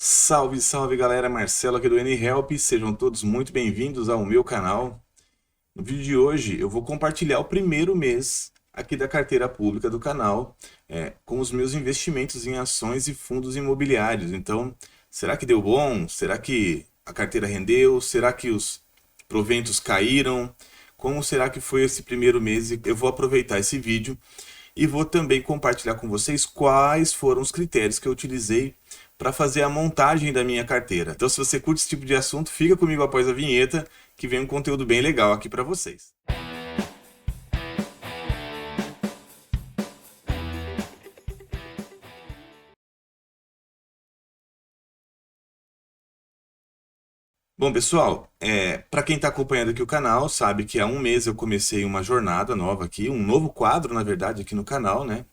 Salve, salve galera, Marcelo aqui do N-Help, sejam todos muito bem-vindos ao meu canal. No vídeo de hoje eu vou compartilhar o primeiro mês aqui da carteira pública do canal com os meus investimentos em ações e fundos imobiliários. Então, será que deu bom? Será que a carteira rendeu? Será que os proventos caíram? Como será que foi esse primeiro mês? Eu vou aproveitar esse vídeo e vou também compartilhar com vocês quais foram os critérios que eu utilizei para fazer a montagem da minha carteira. Então, se você curte esse tipo de assunto, fica comigo após a vinheta, que vem um conteúdo bem legal aqui para vocês. Bom, pessoal, para quem está acompanhando aqui o canal, sabe que há um mês eu comecei uma jornada nova aqui, um novo quadro, na verdade, aqui no canal, né?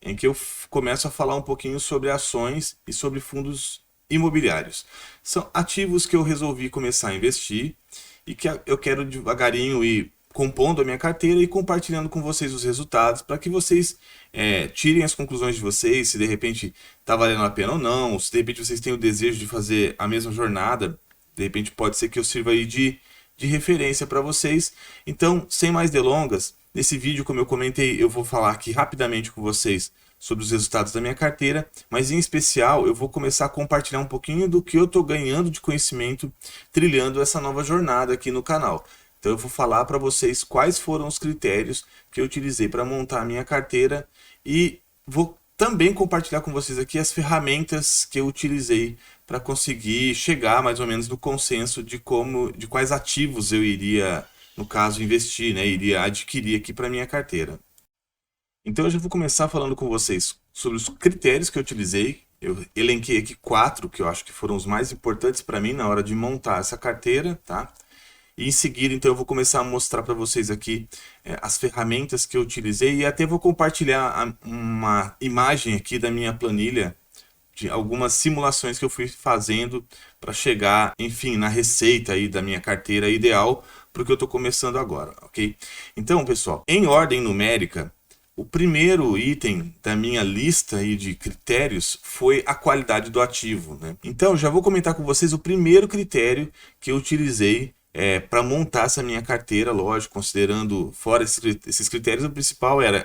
Em que eu começo a falar um pouquinho sobre ações e sobre fundos imobiliários. São ativos que eu resolvi começar a investir e que eu quero devagarinho ir compondo a minha carteira e compartilhando com vocês os resultados para que vocês tirem as conclusões de vocês, se de repente está valendo a pena ou não, ou se de repente vocês têm o desejo de fazer a mesma jornada, de repente pode ser que eu sirva aí de referência para vocês. Então, sem mais delongas, nesse vídeo, como eu comentei, eu vou falar aqui rapidamente com vocês sobre os resultados da minha carteira, mas em especial eu vou começar a compartilhar um pouquinho do que eu estou ganhando de conhecimento trilhando essa nova jornada aqui no canal. Então eu vou falar para vocês quais foram os critérios que eu utilizei para montar a minha carteira e vou também compartilhar com vocês aqui as ferramentas que eu utilizei para conseguir chegar mais ou menos no consenso de quais ativos eu iria, no caso, investir, né? Iria adquirir aqui para minha carteira. Então eu já vou começar falando com vocês sobre os critérios que eu utilizei. Eu elenquei aqui 4 que eu acho que foram os mais importantes para mim na hora de montar essa carteira, tá? E em seguida, então, eu vou começar a mostrar para vocês aqui as ferramentas que eu utilizei e até vou compartilhar uma imagem aqui da minha planilha de algumas simulações que eu fui fazendo para chegar, enfim, na receita aí da minha carteira ideal para o que eu estou começando agora, ok? Então, pessoal, em ordem numérica, o primeiro item da minha lista aí de critérios foi a qualidade do ativo, né? Então, já vou comentar com vocês o primeiro critério que eu utilizei para montar essa minha carteira, lógico, considerando fora esses critérios, o principal era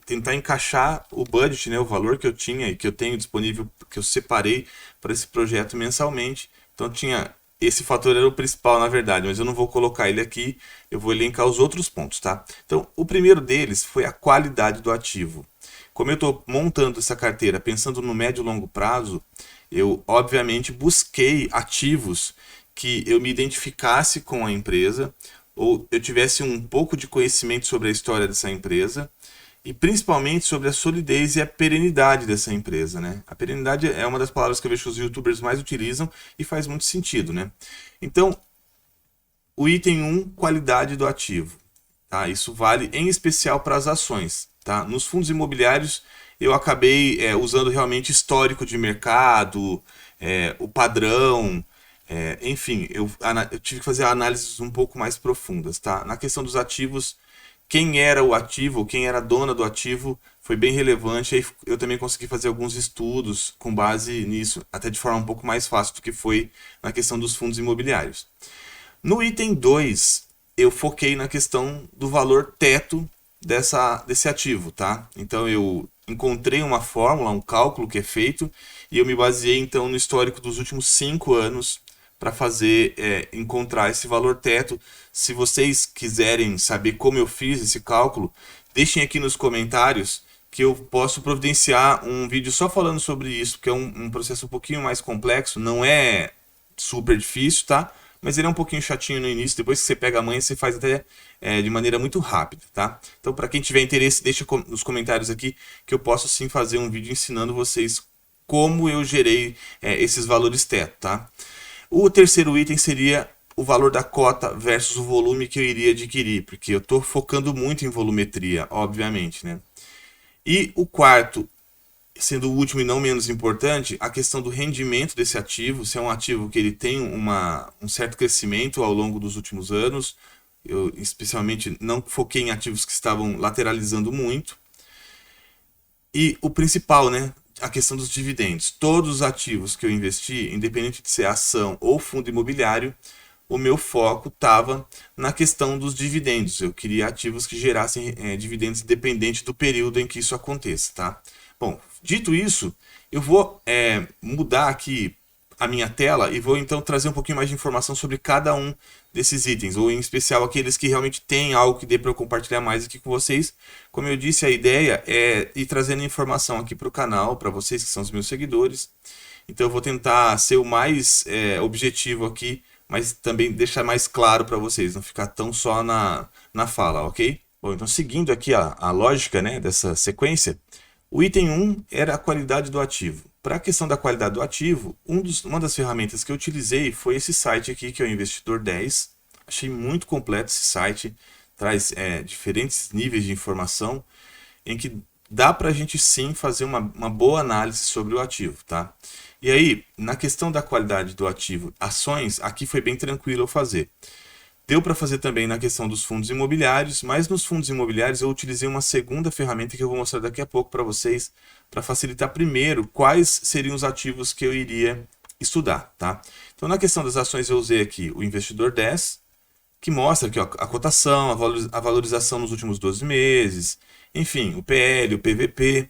tentar encaixar o budget, né, o valor que eu tinha e que eu tenho disponível, que eu separei para esse projeto mensalmente. Então tinha esse fator era o principal, na verdade, mas eu não vou colocar ele aqui, eu vou elencar os outros pontos, tá? Então, o primeiro deles foi a qualidade do ativo. Como eu estou montando essa carteira pensando no médio e longo prazo, eu obviamente busquei ativos que eu me identificasse com a empresa ou eu tivesse um pouco de conhecimento sobre a história dessa empresa e principalmente sobre a solidez e a perenidade dessa empresa, né? A perenidade é uma das palavras que eu vejo que os youtubers mais utilizam e faz muito sentido, né? Então, o item 1, qualidade do ativo. Tá? Isso vale em especial para as ações. Tá? Nos fundos imobiliários, eu acabei usando realmente histórico de mercado, o padrão, enfim, eu tive que fazer análises um pouco mais profundas. Tá? Na questão dos ativos, quem era o ativo, quem era a dona do ativo, foi bem relevante. Aí eu também consegui fazer alguns estudos com base nisso, até de forma um pouco mais fácil do que foi na questão dos fundos imobiliários. No item 2, eu foquei na questão do valor teto desse ativo, tá? Então eu encontrei uma fórmula, um cálculo que é feito, e eu me baseei então no histórico dos últimos 5 anos para fazer encontrar esse valor teto. Se vocês quiserem saber como eu fiz esse cálculo, deixem aqui nos comentários que eu posso providenciar um vídeo só falando sobre isso, que é um processo um pouquinho mais complexo, não é super difícil, tá? Mas ele é um pouquinho chatinho no início, depois que você pega a manha, você faz até de maneira muito rápida, tá? Então, para quem tiver interesse, deixa nos comentários aqui que eu posso sim fazer um vídeo ensinando vocês como eu gerei esses valores teto, tá? O terceiro item seria o valor da cota versus o volume que eu iria adquirir, porque eu estou focando muito em volumetria, obviamente, né? E o quarto, sendo o último e não menos importante, a questão do rendimento desse ativo, se é um ativo que ele tem um certo crescimento ao longo dos últimos anos. Eu especialmente não foquei em ativos que estavam lateralizando muito. E o principal, né, a questão dos dividendos. Todos os ativos que eu investi, independente de ser ação ou fundo imobiliário, o meu foco estava na questão dos dividendos. Eu queria ativos que gerassem dividendos independente do período em que isso aconteça, tá? Bom, dito isso, eu vou mudar aqui a minha tela e vou então trazer um pouquinho mais de informação sobre cada um desses itens, ou em especial aqueles que realmente têm algo que dê para eu compartilhar mais aqui com vocês. Como eu disse, a ideia é ir trazendo informação aqui para o canal, para vocês que são os meus seguidores. Então eu vou tentar ser o mais objetivo aqui, mas também deixar mais claro para vocês, não ficar tão só na fala, ok? Bom, então seguindo aqui a lógica, né, dessa sequência, o item 1 era a qualidade do ativo. Para a questão da qualidade do ativo, uma das ferramentas que eu utilizei foi esse site aqui, que é o Investidor 10. Achei muito completo esse site, traz diferentes níveis de informação, em que dá para a gente sim fazer uma boa análise sobre o ativo, tá? E aí, na questão da qualidade do ativo, ações, aqui foi bem tranquilo eu fazer. Deu para fazer também na questão dos fundos imobiliários, mas nos fundos imobiliários eu utilizei uma segunda ferramenta que eu vou mostrar daqui a pouco para vocês, para facilitar primeiro quais seriam os ativos que eu iria estudar, tá? Então, na questão das ações eu usei aqui o Investidor 10, que mostra aqui, ó, a cotação, a valorização nos últimos 12 meses, enfim, o PL, o PVP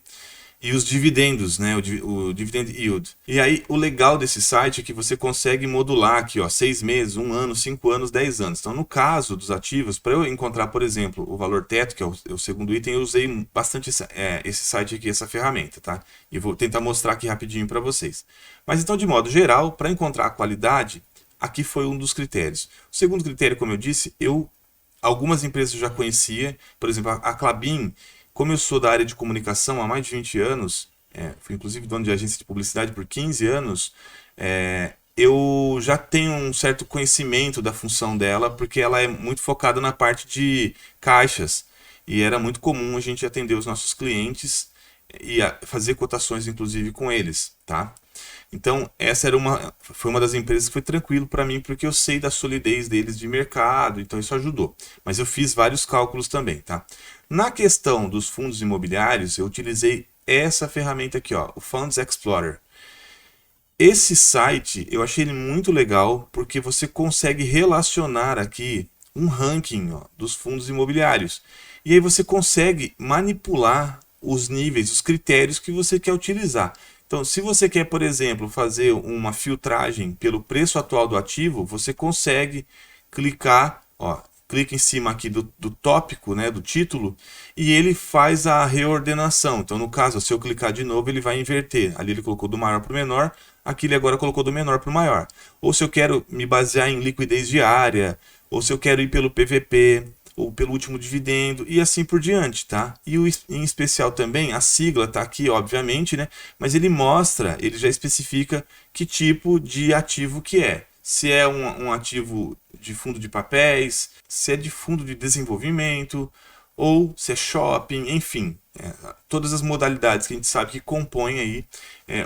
e os dividendos, né, o dividend yield. E aí o legal desse site é que você consegue modular aqui, ó, 6 meses, 1 ano, 5 anos, 10 anos. Então, no caso dos ativos, para eu encontrar, por exemplo, o valor teto, que é o segundo item, eu usei bastante esse site aqui, essa ferramenta, tá? E vou tentar mostrar aqui rapidinho para vocês. Mas então, de modo geral, para encontrar a qualidade, aqui foi um dos critérios. O segundo critério, como eu disse, algumas empresas eu já conhecia, por exemplo, a Klabin. Como eu sou da área de comunicação há mais de 20 anos, fui inclusive dono de agência de publicidade por 15 anos, eu já tenho um certo conhecimento da função dela, porque ela é muito focada na parte de caixas. E era muito comum a gente atender os nossos clientes e fazer cotações, inclusive, com eles, tá? Então, essa foi uma das empresas que foi tranquilo para mim, porque eu sei da solidez deles de mercado, então isso ajudou. Mas eu fiz vários cálculos também, tá? Na questão dos fundos imobiliários, eu utilizei essa ferramenta aqui, ó, o Funds Explorer. Esse site, eu achei ele muito legal, porque você consegue relacionar aqui um ranking, ó, dos fundos imobiliários. E aí você consegue manipular os níveis, os critérios que você quer utilizar. Então, se você quer, por exemplo, fazer uma filtragem pelo preço atual do ativo, você consegue clicar, ó, clica em cima aqui do tópico, né, do título, e ele faz a reordenação. Então, no caso, se eu clicar de novo, ele vai inverter. Ali ele colocou do maior para o menor, aqui ele agora colocou do menor para o maior. Ou se eu quero me basear em liquidez diária, ou se eu quero ir pelo PVP, ou pelo último dividendo, e assim por diante, tá? E em especial também, a sigla tá aqui, obviamente, né? Mas ele mostra, ele já especifica que tipo de ativo que é. Se é um ativo de fundo de papéis, se é de fundo de desenvolvimento, ou se é shopping, enfim. Todas as modalidades que a gente sabe que compõem aí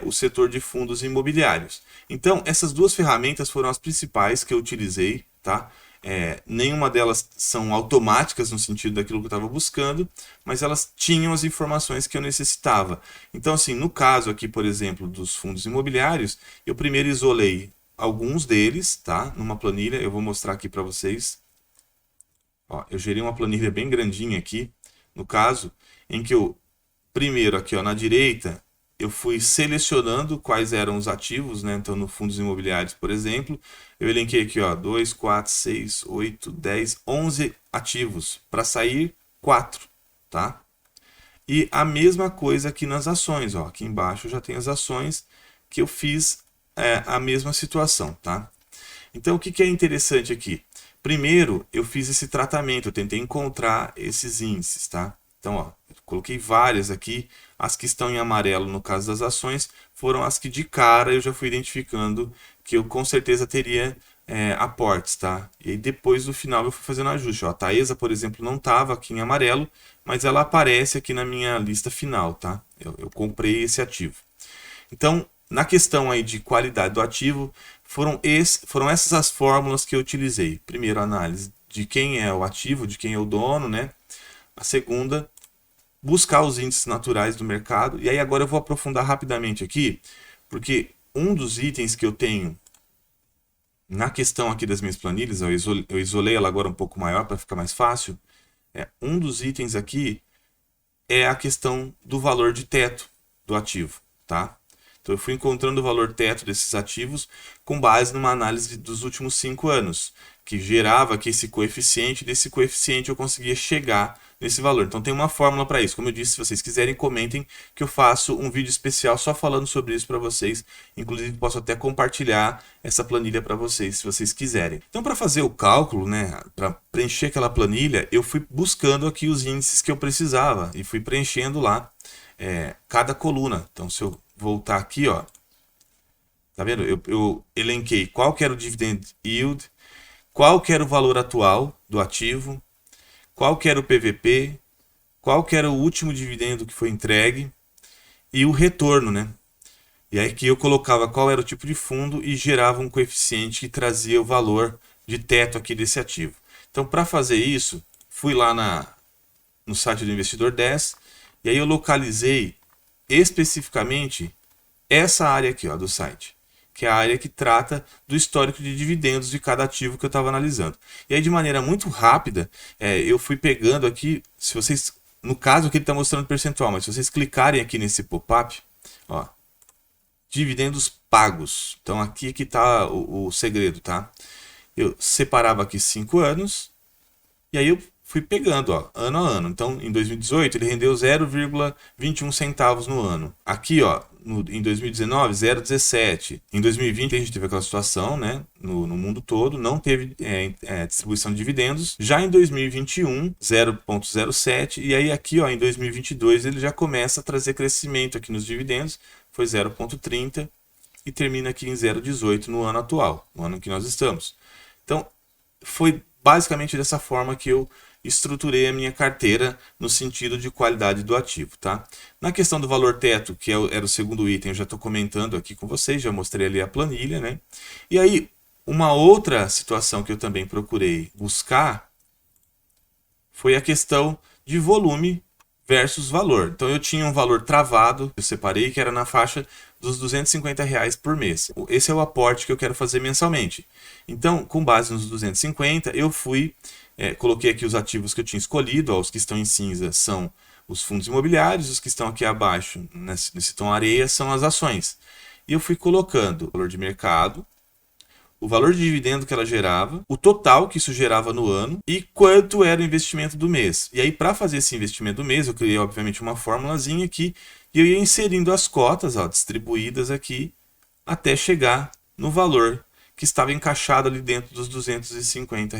o setor de fundos imobiliários. Então, essas duas ferramentas foram as principais que eu utilizei, tá? Nenhuma delas são automáticas no sentido daquilo que eu estava buscando, mas elas tinham as informações que eu necessitava. Então, assim, no caso aqui, por exemplo, dos fundos imobiliários, eu primeiro isolei alguns deles, tá? Numa planilha, eu vou mostrar aqui para vocês. Ó, eu gerei uma planilha bem grandinha aqui, no caso, em que eu, primeiro aqui, ó, na direita, eu fui selecionando quais eram os ativos, né? Então, no fundos imobiliários, por exemplo, eu elenquei aqui, ó, 2, 4, 6, 8, 10, 11 ativos. Para sair, 4, tá? E a mesma coisa aqui nas ações, ó. Aqui embaixo já tem as ações que eu fiz a mesma situação, tá? Então, o que é interessante aqui? Primeiro, eu fiz esse tratamento, eu tentei encontrar esses índices, tá? Então, ó, eu coloquei várias aqui. As que estão em amarelo, no caso das ações, foram as que de cara eu já fui identificando que eu com certeza teria aportes, tá? E aí depois no final eu fui fazendo ajuste. Ó, a Taesa, por exemplo, não estava aqui em amarelo, mas ela aparece aqui na minha lista final, tá? Eu comprei esse ativo. Então, na questão aí de qualidade do ativo, foram essas as fórmulas que eu utilizei. Primeiro, a análise de quem é o ativo, de quem é o dono, né? A segunda, buscar os índices naturais do mercado. E aí agora eu vou aprofundar rapidamente aqui, porque um dos itens que eu tenho na questão aqui das minhas planilhas, eu isolei ela agora um pouco maior para ficar mais fácil. Um dos itens aqui é a questão do valor de teto do ativo, tá? Então eu fui encontrando o valor teto desses ativos com base numa análise dos últimos 5 anos, que gerava aqui esse coeficiente, desse coeficiente eu conseguia chegar nesse valor. Então tem uma fórmula para isso. Como eu disse, se vocês quiserem, comentem que eu faço um vídeo especial só falando sobre isso para vocês. Inclusive posso até compartilhar essa planilha para vocês, se vocês quiserem. Então para fazer o cálculo, né, para preencher aquela planilha, eu fui buscando aqui os índices que eu precisava e fui preenchendo lá cada coluna. Então se eu voltar aqui, ó, tá vendo? Eu elenquei qual que era o dividend yield, qual que era o valor atual do ativo, qual que era o PVP, qual que era o último dividendo que foi entregue e o retorno, né? E aí que eu colocava qual era o tipo de fundo e gerava um coeficiente que trazia o valor de teto aqui desse ativo. Então, para fazer isso, fui lá no site do Investidor 10 e aí eu localizei especificamente essa área aqui, ó, do site, que é a área que trata do histórico de dividendos de cada ativo que eu estava analisando. E aí, de maneira muito rápida, eu fui pegando aqui, se vocês, no caso aqui ele está mostrando percentual, mas se vocês clicarem aqui nesse pop-up, ó, dividendos pagos. Então aqui é que está o segredo, tá? Eu separava aqui 5 anos, e aí eu fui pegando, ó, ano a ano. Então, em 2018, ele rendeu 0,21 centavos no ano. Aqui, ó, em 2019, 0,17. Em 2020, a gente teve aquela situação, né, no mundo todo, não teve distribuição de dividendos. Já em 2021, 0,07. E aí, aqui, ó, em 2022, ele já começa a trazer crescimento aqui nos dividendos. Foi 0,30 e termina aqui em 0,18 no ano atual, no ano que nós estamos. Então, foi basicamente dessa forma que eu estruturei a minha carteira no sentido de qualidade do ativo, tá? Na questão do valor teto, que era o segundo item, eu já estou comentando aqui com vocês, já mostrei ali a planilha, né? E aí, uma outra situação que eu também procurei buscar foi a questão de volume versus valor. Então eu tinha um valor travado, eu separei, que era na faixa dos R$ 250 por mês. Esse é o aporte que eu quero fazer mensalmente. Então, com base nos 250, eu fui, coloquei aqui os ativos que eu tinha escolhido, ó, os que estão em cinza são os fundos imobiliários, os que estão aqui abaixo, nesse tom areia, são as ações. E eu fui colocando o valor de mercado, o valor de dividendo que ela gerava, o total que isso gerava no ano e quanto era o investimento do mês. E aí, para fazer esse investimento do mês, eu criei, obviamente, uma formulazinha aqui e eu ia inserindo as cotas, ó, distribuídas aqui, até chegar no valor que estava encaixado ali dentro dos R$ 250,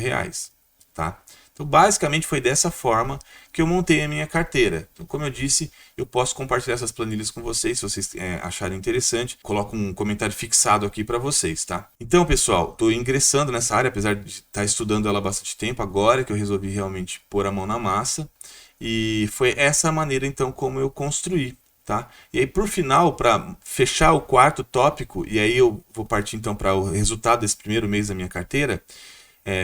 tá? Então, basicamente, foi dessa forma que eu montei a minha carteira. Então, como eu disse, eu posso compartilhar essas planilhas com vocês, se vocês acharem interessante. Coloco um comentário fixado aqui para vocês, tá? Então, pessoal, estou ingressando nessa área, apesar de estar estudando ela há bastante tempo, agora que eu resolvi realmente pôr a mão na massa. E foi essa maneira, então, como eu construí, tá? E aí, por final, para fechar o quarto tópico, e aí eu vou partir, então, para o resultado desse primeiro mês da minha carteira,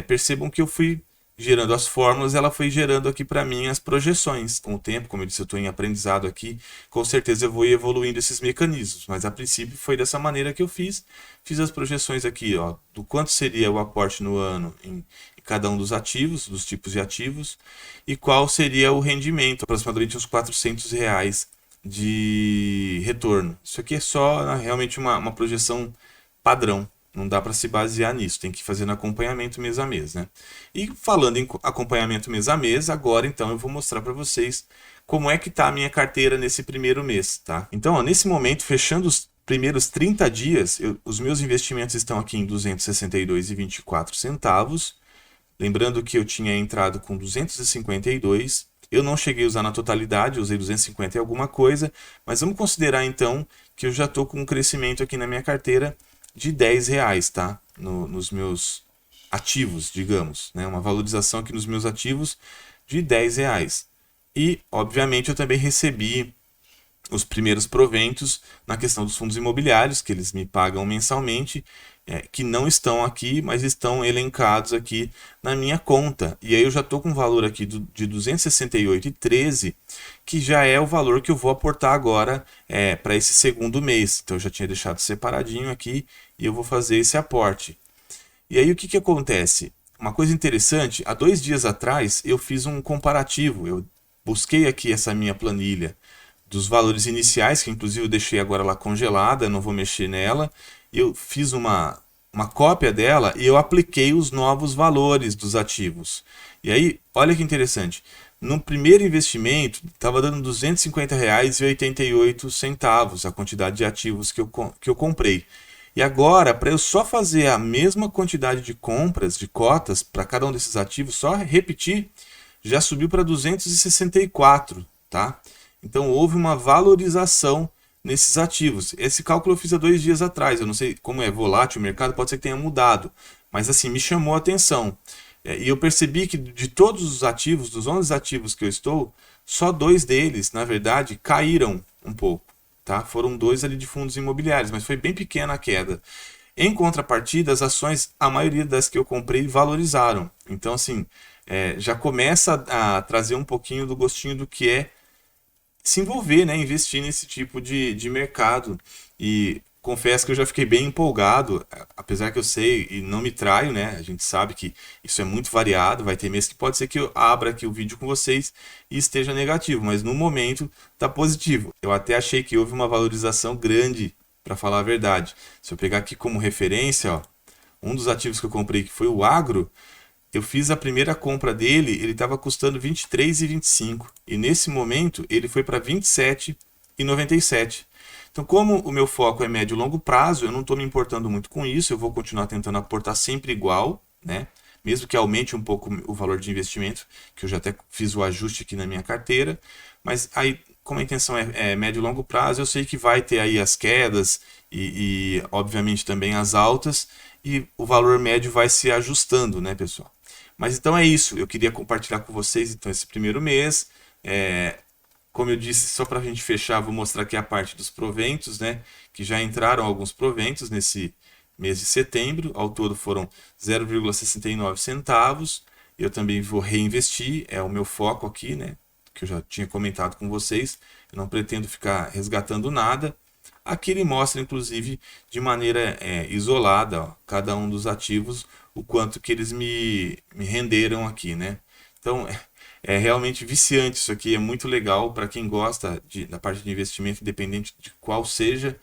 percebam que eu fui gerando as fórmulas, ela foi gerando aqui para mim as projeções. Com o tempo, como eu disse, eu estou em aprendizado aqui, com certeza eu vou evoluindo esses mecanismos, mas a princípio foi dessa maneira que eu fiz. Fiz as projeções aqui, ó, do quanto seria o aporte no ano em cada um dos ativos, dos tipos de ativos, e qual seria o rendimento, aproximadamente uns R$ 400 de retorno. Isso aqui é só realmente uma projeção padrão. Não dá para se basear nisso, tem que fazer no acompanhamento mês a mês, né? E falando em acompanhamento mês a mês, agora então eu vou mostrar para vocês como é que está a minha carteira nesse primeiro mês, tá? Então, ó, nesse momento, fechando os primeiros 30 dias, os meus investimentos estão aqui em R$ 262,24. Lembrando que eu tinha entrado com 252, eu não cheguei a usar na totalidade, usei 250 e alguma coisa, mas vamos considerar então que eu já estou com um crescimento aqui na minha carteira de R$ 10, tá? Nos meus ativos, digamos, né? Uma valorização aqui nos meus ativos de R$ 10. E, obviamente, eu também recebi os primeiros proventos na questão dos fundos imobiliários, que eles me pagam mensalmente, que não estão aqui, mas estão elencados aqui na minha conta. E aí eu já estou com um valor aqui de R$ 268,13, que já é o valor que eu vou aportar agora para esse segundo mês. Então eu já tinha deixado separadinho aqui e eu vou fazer esse aporte. E aí o que acontece? Uma coisa interessante, há 2 dias atrás eu fiz um comparativo, eu busquei aqui essa minha planilha dos valores iniciais, que inclusive eu deixei agora lá congelada, não vou mexer nela, eu fiz uma cópia dela e eu apliquei os novos valores dos ativos. E aí, olha que interessante, no primeiro investimento estava dando R$ 250,88 a quantidade de ativos que eu comprei. E agora, para eu só fazer a mesma quantidade de compras, de cotas, para cada um desses ativos, só repetir, já subiu para 264, tá? Então houve uma valorização nesses ativos. Esse cálculo eu fiz há 2 dias atrás, eu não sei como é volátil o mercado, pode ser que tenha mudado, mas assim, me chamou a atenção. E eu percebi que de todos os ativos, dos 11 ativos que eu estou, só 2 deles, na verdade, caíram um pouco. Tá? Foram 2 ali de fundos imobiliários, mas foi bem pequena a queda. Em contrapartida, as ações, a maioria das que eu comprei valorizaram. Então, assim, já começa a trazer um pouquinho do gostinho do que é se envolver, né? Investir nesse tipo de mercado. E confesso que eu já fiquei bem empolgado, apesar que eu sei e não me traio, né? A gente sabe que isso é muito variado, vai ter meses que pode ser que eu abra aqui o vídeo com vocês e esteja negativo, mas no momento tá positivo. Eu até achei que houve uma valorização grande, para falar a verdade. Se eu pegar aqui como referência, ó, um dos ativos que eu comprei, que foi o agro, eu fiz a primeira compra dele, ele estava custando R$ 23,25 e nesse momento ele foi para R$ 27,97. Então, como o meu foco é médio e longo prazo, eu não estou me importando muito com isso, eu vou continuar tentando aportar sempre igual, né? Mesmo que aumente um pouco o valor de investimento, que eu já até fiz o ajuste aqui na minha carteira, mas aí, como a intenção é médio e longo prazo, eu sei que vai ter aí as quedas e obviamente também as altas, e o valor médio vai se ajustando, né, pessoal? Mas então é isso, eu queria compartilhar com vocês então esse primeiro mês. Como eu disse, só para a gente fechar, vou mostrar aqui a parte dos proventos, né? Que já entraram alguns proventos nesse mês de setembro. Ao todo foram 0,69 centavos. Eu também vou reinvestir, é o meu foco aqui, né? Que eu já tinha comentado com vocês. Eu não pretendo ficar resgatando nada. Aqui ele mostra, inclusive, de maneira isolada, ó, cada um dos ativos, o quanto que eles me renderam aqui, né? Então, é realmente viciante isso aqui, é muito legal para quem gosta da parte de investimento, independente de qual seja.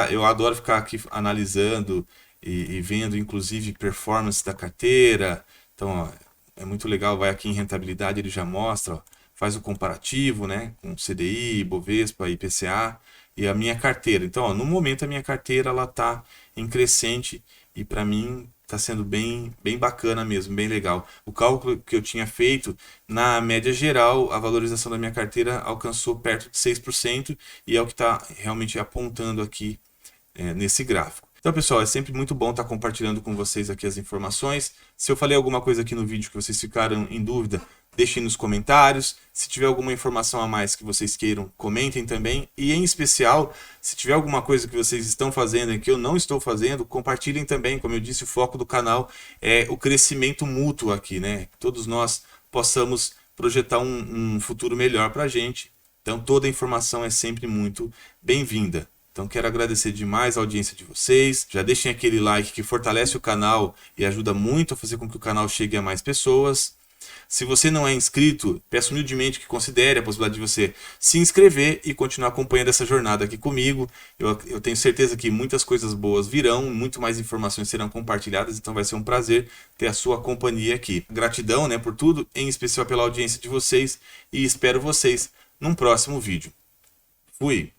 Eu adoro ficar aqui analisando e vendo, inclusive, performance da carteira. Então, ó, é muito legal, vai aqui em rentabilidade, ele já mostra, ó, faz o comparativo, né, com CDI, Bovespa, IPCA e a minha carteira. Então, ó, no momento a minha carteira ela está em crescente e para mim está sendo bem bacana mesmo, bem legal. O cálculo que eu tinha feito, na média geral, a valorização da minha carteira alcançou perto de 6% e é o que está realmente apontando aqui nesse gráfico. Então, pessoal, é sempre muito bom estar compartilhando com vocês aqui as informações. Se eu falei alguma coisa aqui no vídeo que vocês ficaram em dúvida, deixem nos comentários. Se tiver alguma informação a mais que vocês queiram, comentem também. E, em especial, se tiver alguma coisa que vocês estão fazendo e que eu não estou fazendo, compartilhem também. Como eu disse, o foco do canal é o crescimento mútuo aqui, né? Que todos nós possamos projetar um futuro melhor para a gente. Então, toda a informação é sempre muito bem-vinda. Então quero agradecer demais a audiência de vocês. Já deixem aquele like que fortalece o canal e ajuda muito a fazer com que o canal chegue a mais pessoas. Se você não é inscrito, peço humildemente que considere a possibilidade de você se inscrever e continuar acompanhando essa jornada aqui comigo. Eu tenho certeza que muitas coisas boas virão, muito mais informações serão compartilhadas, então vai ser um prazer ter a sua companhia aqui. Gratidão, né, por tudo, em especial pela audiência de vocês, e espero vocês num próximo vídeo. Fui!